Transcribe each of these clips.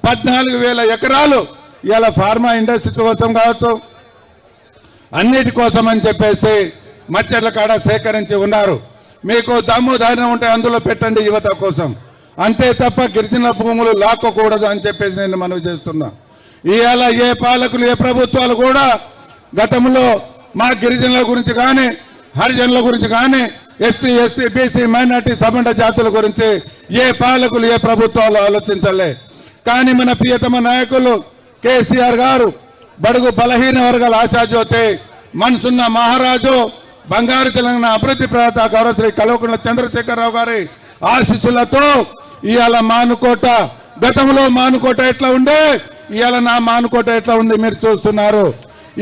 14,000 ఎకరాలు ఇలా pharma industry కోసం కావచ్చు, అన్నిటి కోసం అని చెప్పేసి మచ్చర్ల కాడ సేకరించి ఉన్నారు. మీకు దమ్ము ధైర్యం ఉంటే అందులో పెట్టండి యువత కోసం, అంతే తప్ప గిరిజన భూములు లాక్కకూడదు అని చెప్పేసి నేను మనవి చేస్తున్నా. ఇవాళ ఏ పాలకులు ఏ ప్రభుత్వాలు కూడా గతంలో మా గిరిజనుల గురించి కానీ హరిజనుల గురించి కానీ ఎస్సీ ఎస్టీ బీసీ మైనార్టీ సమండ జాతుల గురించి ఏ పాలకులు ఏ ప్రభుత్వాలు ఆలోచించలే. కానీ మన ప్రియతమ నాయకులు కేసీఆర్ గారు బడుగు బలహీన వర్గాల ఆశాజ్యోతి మనసున్న మహారాజు బంగారు తెలంగాణ అభివృద్ధి ప్రదాత గౌరవశ్రీ కల్వకుంట్ల చంద్రశేఖరరావు గారి ఆశీస్సులతో ఇవాళ మానుకోట, గతంలో మానుకోట ఎట్లా ఉండే ఇవాళ నా మానుకోట ఎట్లా ఉంది మీరు చూస్తున్నారు.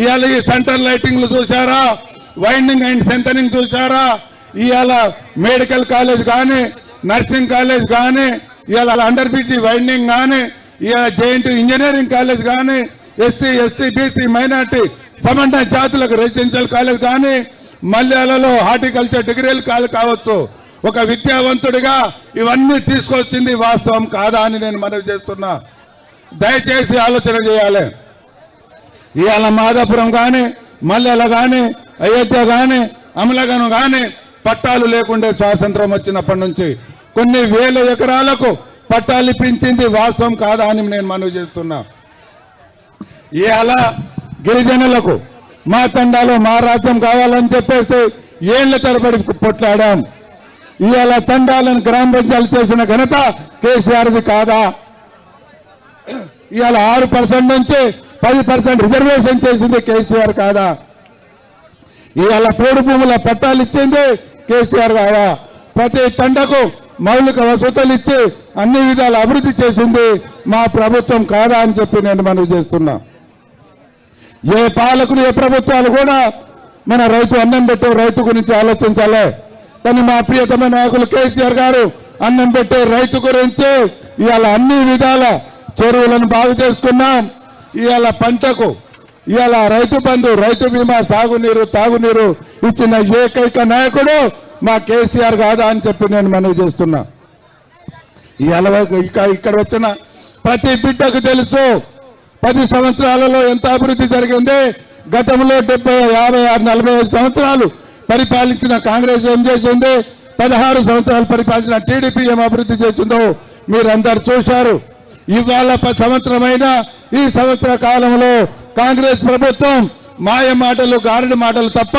ఇవాళ ఈ సెంటర్ లైటింగ్లు చూసారా, వైండింగ్ అండ్ సెంటరింగ్ చూసారా, ఇవాళ మెడికల్ కాలేజ్ కానీ నర్సింగ్ కాలేజ్ కానీ ఇవాళ అండర్ బ్రిడ్జి వైండింగ్ కానీ ఇవాళ జేఎన్టీ ఇంజనీరింగ్ కాలేజ్ కానీ ఎస్సీ ఎస్టీ బీసీ మైనార్టీ సమండ జాతులకు రెసిడెన్షియల్ కాలేజ్ కానీ మల్యాలలో హార్టికల్చర్ డిగ్రీలు కావచ్చు. ఒక విద్యావంతుడిగా ఇవన్నీ తీసుకొచ్చింది వాస్తవం కాదా అని నేను మనవి చేస్తున్నా. దయచేసి ఆలోచన చేయాలి. ఇవాళ మాదాపురం కానీ మల్లెల కానీ అయోధ్య కానీ అమలగను కానీ పట్టాలు లేకుండే స్వాతంత్రం వచ్చినప్పటి నుంచి కొన్ని వేల ఎకరాలకు పట్టాలు ఇప్పించింది వాస్తవం కాదా అని నేను మనవి చేస్తున్నా. ఇవాళ గిరిజనులకు మా తండాలో మా రాజ్యం కావాలని చెప్పేసి ఏళ్ల తరబడి పొట్లాడాం. ఇవాళ తండాలను గ్రామ పంచాయతీలు చేసిన ఘనత కేసీఆర్ది కాదా? ఇవాళ 6% నుంచి 10% రిజర్వేషన్ చేసింది కేసీఆర్ కాదా? ఇవాళ పోడు భూముల పట్టాలు ఇచ్చింది కేసీఆర్ కాదా? ప్రతి తండకు మౌలిక వసతులు ఇచ్చి అన్ని విధాల అభివృద్ధి చేసింది మా ప్రభుత్వం కాదా అని చెప్పి నేను మనవి చేస్తున్నా. ఏ పాలకులు ఏ ప్రభుత్వాలు కూడా మన రైతు అన్నం పెట్టే రైతు గురించి ఆలోచించాలి. కానీ మా ప్రియతమ నాయకులు కేసీఆర్ గారు అన్నం పెట్టే రైతు గురించి ఇవాళ అన్ని విధాల చెరువులను బాగు చేసుకున్నాం. ఇవాళ పంటకు ఇవాళ రైతు బంధు రైతు బీమా సాగునీరు తాగునీరు ఇచ్చిన ఏకైక నాయకుడు మా కేసీఆర్ కాదా అని చెప్పి నేను మనవి చేస్తున్నా. ఇవాళ ఇక్కడ వచ్చిన ప్రతి బిడ్డకు తెలుసు 10 సంవత్సరాలలో ఎంత అభివృద్ధి జరిగింది. గతంలో 70, 50, 45 సంవత్సరాలు పరిపాలించిన కాంగ్రెస్ ఏం చేసింది, 16 సంవత్సరాలు పరిపాలించిన టీడీపీ ఏం అభివృద్ధి చేసిందో మీరందరూ చూశారు. ఇవాళ 10 సంవత్సరమైన ఈ సంవత్సర కాలంలో కాంగ్రెస్ ప్రభుత్వం మాయ మాటలు గారడి మాటలు తప్ప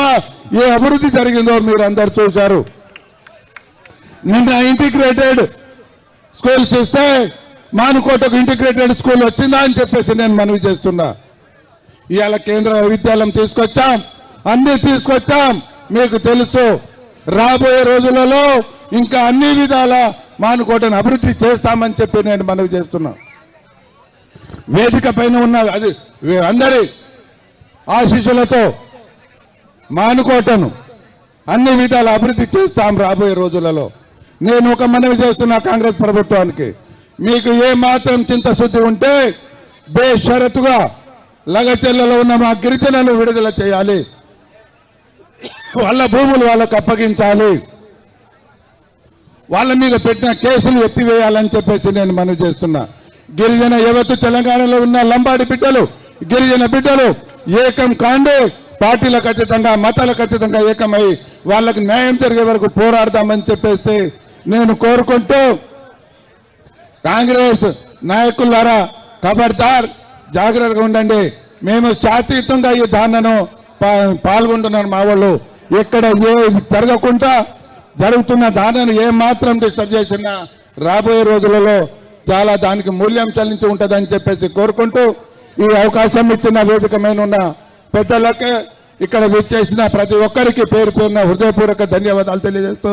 ఏ అభివృద్ధి జరిగిందో మీరందరూ చూశారు. నిన్న ఇంటిగ్రేటెడ్ స్కూల్స్ ఇస్తే మానుకోటకు ఇంటిగ్రేటెడ్ స్కూల్ వచ్చిందా అని చెప్పేసి నేను మనవి చేస్తున్నా. ఇవాళ కేంద్ర విద్యాలయం తీసుకొచ్చాం, అన్ని తీసుకొచ్చాం. మీకు తెలుసు రాబోయే రోజులలో ఇంకా అన్ని విధాల మానుకోటను అభివృద్ధి చేస్తామని చెప్పి నేను మనవి చేస్తున్నా. వేదిక పైన ఉన్న అది అందరి ఆశీస్సులతో మానుకోటను అన్ని విధాల అభివృద్ధి చేస్తాం రాబోయే రోజులలో. నేను ఒక మనవి చేస్తున్నా కాంగ్రెస్ ప్రభుత్వానికి, మీకు ఏ మాత్రం చింతశుద్ధి ఉంటే బేషరతుగా లగచెల్లలో ఉన్న మా గిరిజనులను విడుదల చేయాలి, వాళ్ళ భూములు వాళ్ళకు అప్పగించాలి, వాళ్ళ మీద పెట్టిన కేసులు ఎత్తివేయాలని చెప్పేసి నేను మనవి చేస్తున్నా. గిరిజన యువత తెలంగాణలో ఉన్న లంబాడి బిడ్డలు గిరిజన బిడ్డలు ఏకం కాండి పార్టీలకు అతీతంగా మతాలకు అతీతంగా ఏకమై వాళ్ళకి న్యాయం జరిగే వరకు పోరాడదామని చెప్పేసి నేను కోరుకుంటూ, కాంగ్రెస్ నాయకులారా ఖబర్దార్ జాగ్రత్తగా ఉండండి. మేము శాంతియుతంగా ఈ ధారణను పాల్గొంటున్నాను. మా వాళ్ళు ఇక్కడ ఏ జరగకుండా జరుగుతున్న ధారణను ఏ మాత్రం డిస్టర్బ్ చేసినా రాబోయే రోజులలో చాలా దానికి మూల్యం చెల్లించి ఉంటుందని చెప్పేసి కోరుకుంటూ, ఈ అవకాశం ఇచ్చిన వేదికమైన ఉన్న పెద్దలకే ఇక్కడ విచ్చేసిన ప్రతి ఒక్కరికి పేరు పేరున హృదయపూర్వక ధన్యవాదాలు తెలియజేస్తూ